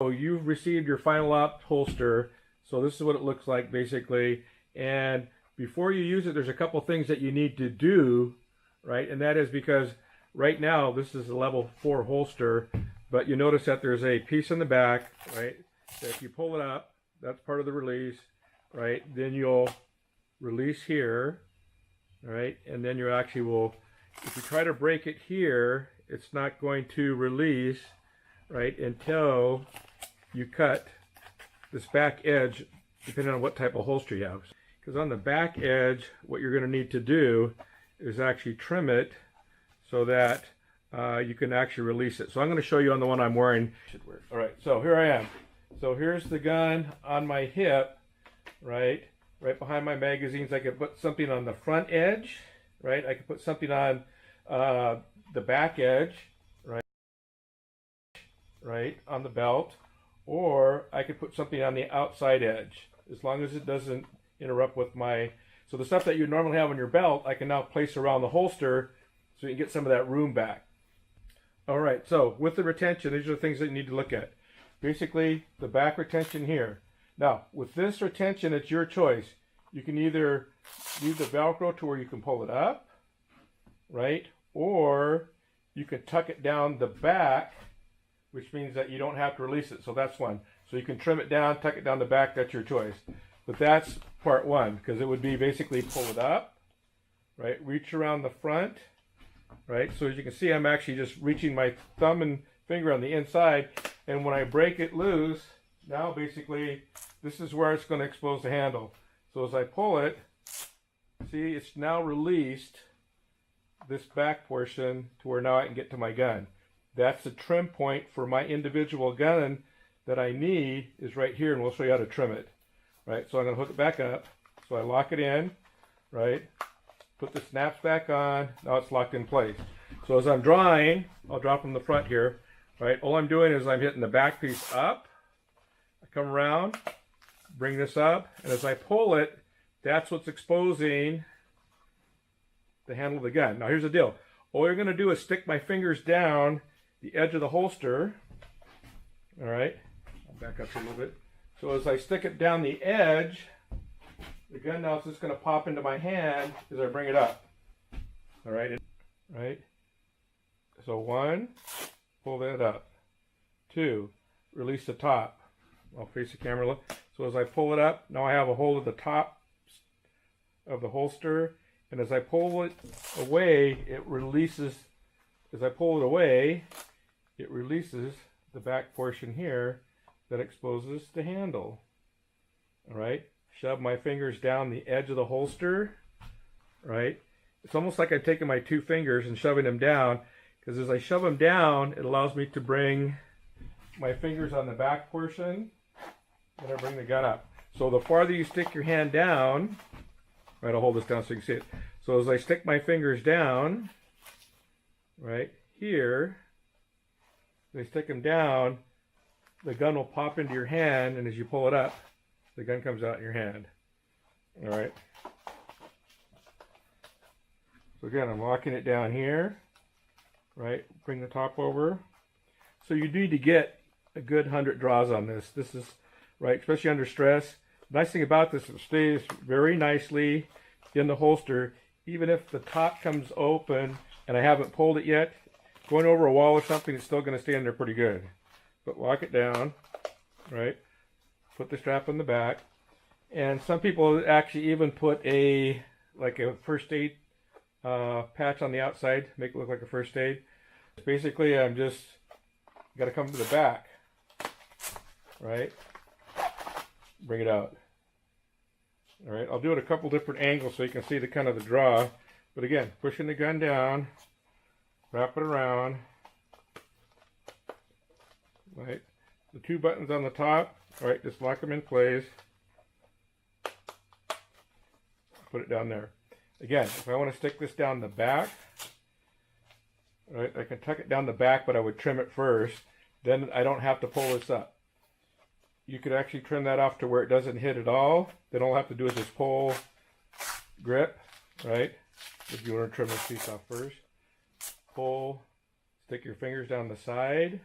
so you've received your final out holster. So this is what it looks like basically. And before you use it, there's a couple things that you need to do, right? And that is because right now this is a level 4 holster, but you notice that there's a piece in the back, right? That if you pull it up, that's part of the release, right? Then you'll release here, right? And then you actually will, if you try to break it here, it's not going to release, right, until you cut this back edge, depending on what type of holster you have. Because on the back edge, what you're going to need to do is actually trim it so that you can actually release it. So I'm going to show you on the one I'm wearing. All right, so here I am. So here's the gun on my hip, right behind my magazines. I could put something on the front edge, right? I could put something on the back edge, right on the belt, or I could put something on the outside edge, as long as it doesn't interrupt with my, so the stuff that you normally have on your belt, I can now place around the holster so you can get some of that room back. All right, so with the retention, these are the things that you need to look at. Basically, the back retention here. Now, with this retention, it's your choice. You can either leave the Velcro to where you can pull it up, right? Or you can tuck it down the back, which means that you don't have to release it. So that's one. So you can trim it down, tuck it down the back, that's your choice. But that's part one, because it would be basically pull it up, right? Reach around the front, right? So as you can see, I'm actually just reaching my thumb and finger on the inside, and when I break it loose, now basically this is where it's going to expose the handle. So as I pull it, see, it's now released this back portion to where now I can get to my gun. That's the trim point for my individual gun that I need is right here, and we'll show you how to trim it. Right, so I'm going to hook it back up. So I lock it in, right? Put the snaps back on. Now it's locked in place. So as I'm drawing, I'll drop from the front here, right? All I'm doing is I'm hitting the back piece up. I come around, bring this up, and as I pull it, that's what's exposing the handle of the gun. Now here's the deal. All you're going to do is stick my fingers down the edge of the holster. All right, I'll back up a little bit. So as I stick it down the edge, the gun now is just going to pop into my hand as I bring it up. All right, right. So one, pull that up. Two, release the top. I'll face the camera. So as I pull it up, now I have a hold of the top of the holster, and as I pull it away, it releases. As I pull it away, it releases the back portion here that exposes the handle. All right, shove my fingers down the edge of the holster, right? It's almost like I'm taking my two fingers and shoving them down, because as I shove them down, it allows me to bring my fingers on the back portion, and I bring the gun up. So the farther you stick your hand down, right, I'll hold this down so you can see it. So as I stick my fingers down, right here, they stick them down, the gun will pop into your hand, and as you pull it up, the gun comes out in your hand. All right. So again, I'm locking it down here, right? Bring the top over. So you need to get a good 100 draws on this. This is, right, especially under stress. The nice thing about this, it stays very nicely in the holster. Even if the top comes open and I haven't pulled it yet, going over a wall or something, it's still going to stay in there pretty good. But lock it down, right? Put the strap on the back. And some people actually even put a, like a first aid patch on the outside, make it look like a first aid. Basically, I'm just got to come to the back, right? Bring it out. All right, I'll do it a couple different angles so you can see the kind of the draw. But again, pushing the gun down, wrap it around, right? The two buttons on the top, all right, just lock them in place. Put it down there. Again, if I want to stick this down the back, all right, I can tuck it down the back, but I would trim it first. Then I don't have to pull this up. You could actually trim that off to where it doesn't hit at all. Then all I have to do is just pull, grip, right? If you want to trim this piece off first. Pull, stick your fingers down the side.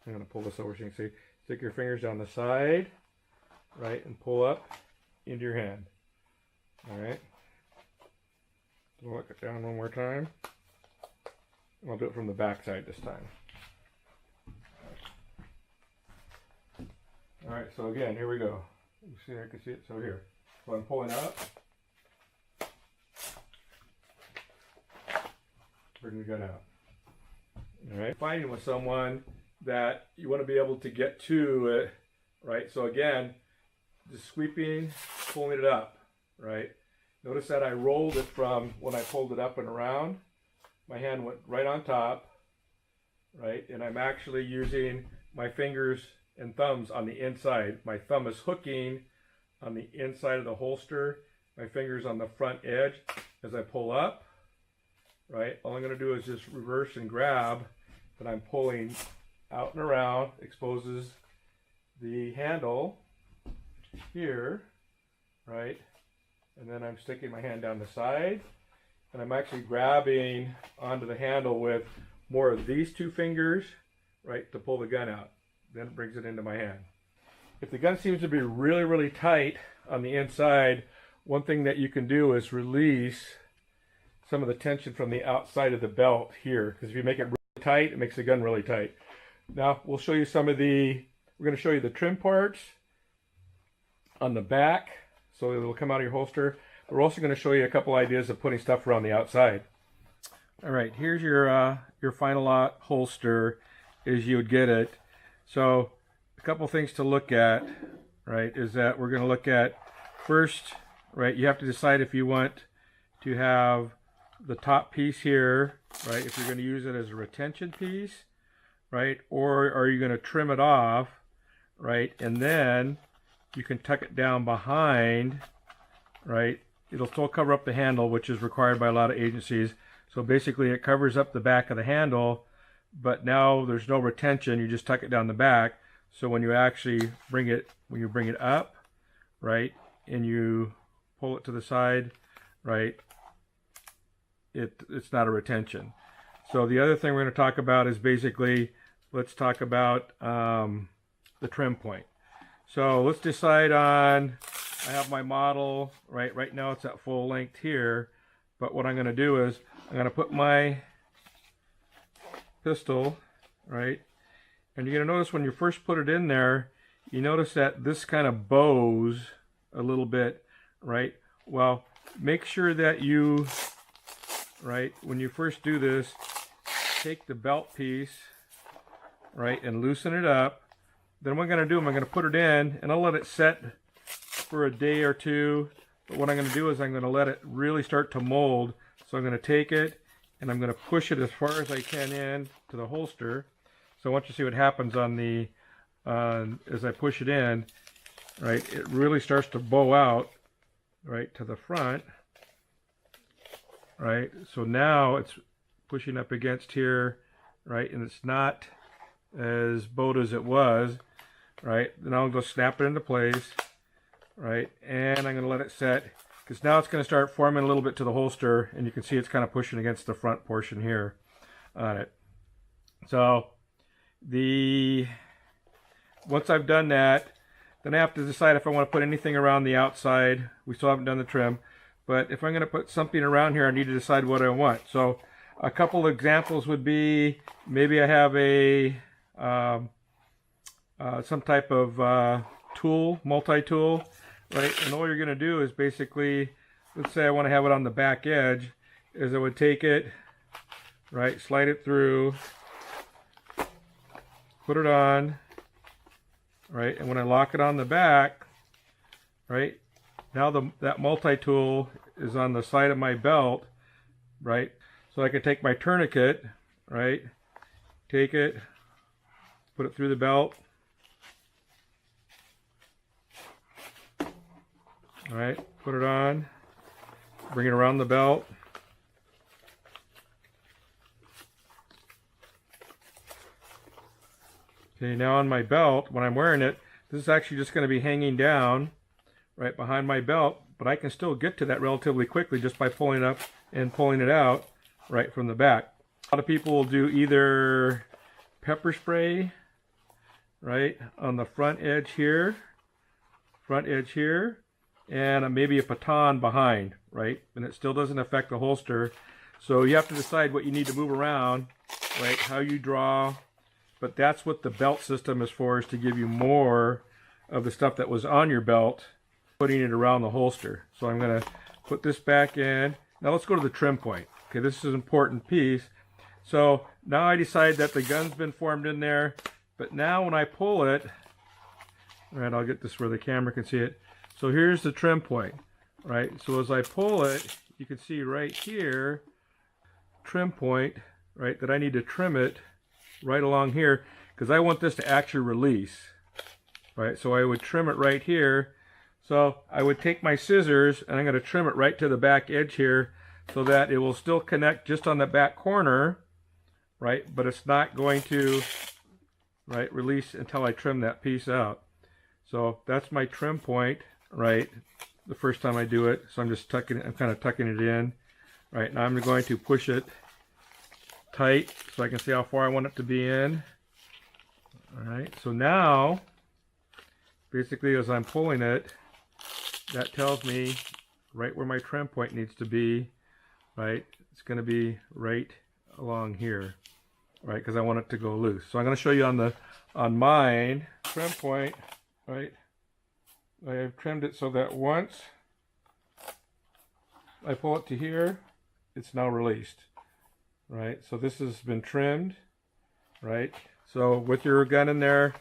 I'm going to pull this over so you can see. Stick your fingers down the side, right, and pull up into your hand. All right. Look it down one more time. I'll do it from the back side this time. All right, so again, here we go. You see, I can see it. So here, so I'm pulling up. Bring the gun out. All right, fighting with someone that you want to be able to get to it, right? So again, just sweeping, pulling it up, right? Notice that I rolled it from when I pulled it up and around. My hand went right on top, right? And I'm actually using my fingers and thumbs on the inside. My thumb is hooking on the inside of the holster. My fingers on the front edge as I pull up, right? All I'm going to do is just reverse and grab, but I'm pulling out and around, exposes the handle here, right? And then I'm sticking my hand down the side, and I'm actually grabbing onto the handle with more of these two fingers, right, to pull the gun out. Then it brings it into my hand. If the gun seems to be really, really tight on the inside, one thing that you can do is release some of the tension from the outside of the belt here, because if you make it really tight, it makes the gun really tight. Now we'll show you we're going to show you the trim parts on the back, so it will come out of your holster. We're also going to show you a couple ideas of putting stuff around the outside. All right, here's your final lot holster as you would get it. So a couple things to look at, right, is that we're going to look at first, right, you have to decide if you want to have the top piece here, right, if you're going to use it as a retention piece, right, or are you going to trim it off, right, and then you can tuck it down behind, right. It'll still cover up the handle, which is required by a lot of agencies. So basically it covers up the back of the handle, but now there's no retention. You just tuck it down the back. So when you actually bring it up, right, and you pull it to the side, right, it's not a retention. So the other thing we're going to talk about is basically, let's talk about the trim point. So let's decide on, I have my model, right now it's at full length here, but what I'm going to do is I'm going to put my pistol, right, and you're going to notice when you first put it in there, you notice that this kind of bows a little bit, right? Well, make sure that you, right, when you first do this, take the belt piece, right, and loosen it up. Then what I'm going to do, I'm going to put it in, and I'll let it set for a day or two. But what I'm going to do is I'm going to let it really start to mold. So I'm going to take it, and I'm going to push it as far as I can in to the holster. So I want you to see what happens on the, as I push it in, right, it really starts to bow out, right, to the front, right. So now it's pushing up against here, right, and it's not as bowed as it was, right. Then I'll go snap it into place, right, and I'm going to let it set, because now it's going to start forming a little bit to the holster, and you can see it's kind of pushing against the front portion here on it. So once I've done that, then I have to decide if I want to put anything around the outside. We still haven't done the trim, but if I'm going to put something around here, I need to decide what I want. So a couple examples would be, maybe I have a some type of tool, multi-tool, right? And all you're going to do is basically, let's say I want to have it on the back edge, is I would take it, right, slide it through, put it on, right, and when I lock it on the back, right, now that multi-tool is on the side of my belt, right, so I can take my tourniquet, right, take it, put it through the belt, all right, put it on, bring it around the belt, okay, now on my belt, when I'm wearing it, this is actually just going to be hanging down right behind my belt, but I can still get to that relatively quickly just by pulling it up and pulling it out right from the back. A lot of people will do either pepper spray, right, on the front edge here, and maybe a baton behind, right? And it still doesn't affect the holster. So you have to decide what you need to move around, right? How you draw. But that's what the belt system is for, is to give you more of the stuff that was on your belt, putting it around the holster. So I'm going to put this back in. Now let's go to the trim point. Okay, this is an important piece. So now I decide that the gun's been formed in there, but now when I pull it, right, I'll get this where the camera can see it. So here's the trim point, right? So as I pull it, you can see right here, trim point, right, that I need to trim it right along here, because I want this to actually release, right? So I would trim it right here. So I would take my scissors and I'm going to trim it right to the back edge here, so that it will still connect just on the back corner, right? But it's not going to, right, release until I trim that piece out. So that's my trim point, right, the first time I do it. So I'm just tucking it, I'm kind of tucking it in. Right, now I'm going to push it tight so I can see how far I want it to be in. All right, so now, basically as I'm pulling it, that tells me right where my trim point needs to be, right? It's going to be right along here, right? Because I want it to go loose. So I'm going to show you on mine trim point, right? I have trimmed it so that once I pull it to here, it's now released, right? So this has been trimmed, right? So with your gun in there,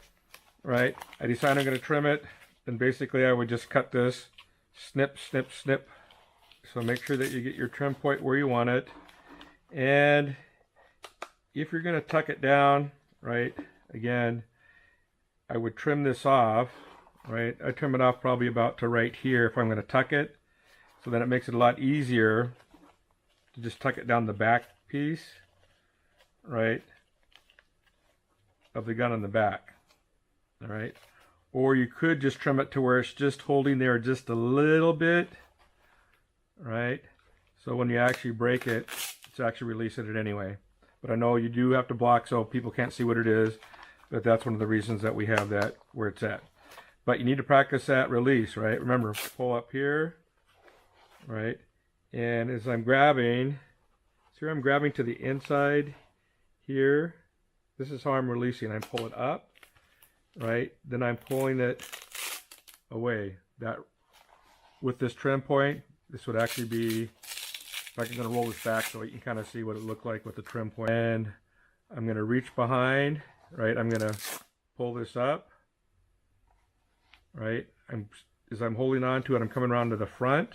right, I decide I'm going to trim it, and basically I would just cut this, snip, snip, snip. So make sure that you get your trim point where you want it. And if you're going to tuck it down, right, again, I would trim this off, right? I trim it off probably about to right here if I'm going to tuck it. So then it makes it a lot easier to just tuck it down the back piece, right, of the gun on the back, all right? Or you could just trim it to where it's just holding there just a little bit, right? So when you actually break it, it's actually releasing it anyway. But I know you do have to block so people can't see what it is, but that's one of the reasons that we have that where it's at. But you need to practice that release, right? Remember, pull up here, right? And as I'm grabbing, see where I'm grabbing to the inside here? This is how I'm releasing. I pull it up, right? Then I'm pulling it away. That with this trim point, this would actually be, I'm going to roll this back so you can kind of see what it looked like with the trim point. And I'm going to reach behind, right? I'm going to pull this up, right? As I'm holding on to it, I'm coming around to the front.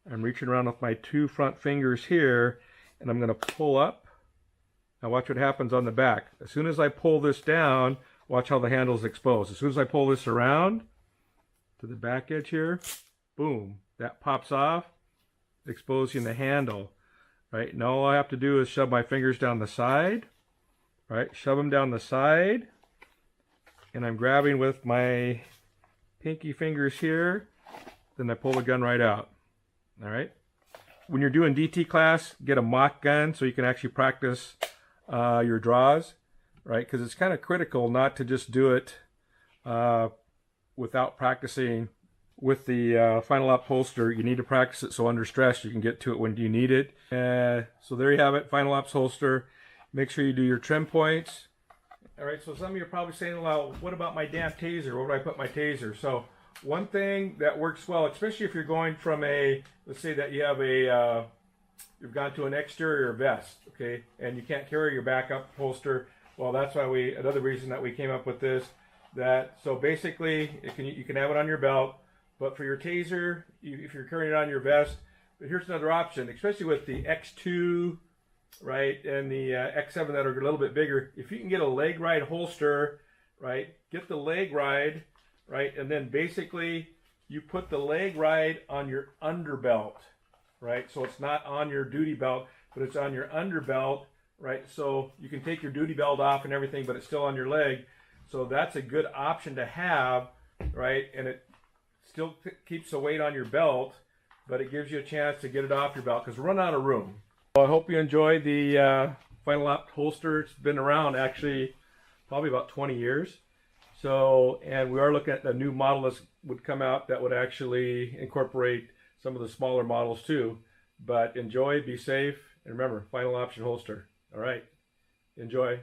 I'm reaching around with my two front fingers here, and I'm going to pull up. Now watch what happens on the back. As soon as I pull this down, watch how the handle's exposed. As soon as I pull this around to the back edge here, boom, that pops off, exposing the handle, right? And all I have to do is shove my fingers down the side, right? Shove them down the side, and I'm grabbing with my pinky fingers here, then I pull the gun right out. All right. When you're doing DT class, get a mock gun so you can actually practice your draws, right? Because it's kind of critical not to just do it without practicing with the final op holster. You need to practice it so under stress you can get to it when you need it. So there you have it, final ops holster. Make sure you do your trim points. All right, so some of you are probably saying, well, what about my damn taser? Where do I put my taser? So one thing that works well, especially if you're going from a, let's say that you have a, you've gone to an exterior vest, okay, and you can't carry your backup holster. Well, that's why another reason that we came up with this, so basically you can have it on your belt, but for your taser, if you're carrying it on your vest, but here's another option, especially with the X2, right, and the X7 that are a little bit bigger. If you can get a leg ride holster, right, get the leg ride, right, and then basically you put the leg ride on your underbelt, right, so it's not on your duty belt, but it's on your underbelt, right, so you can take your duty belt off and everything, but it's still on your leg. So that's a good option to have, right, and it still keeps the weight on your belt, but it gives you a chance to get it off your belt because we're running out of room. Well, I hope you enjoyed the Final Op holster. It's been around actually probably about 20 years. So, and we are looking at a new model that would come out that would actually incorporate some of the smaller models too. But enjoy, be safe, and remember, final option holster. All right, enjoy.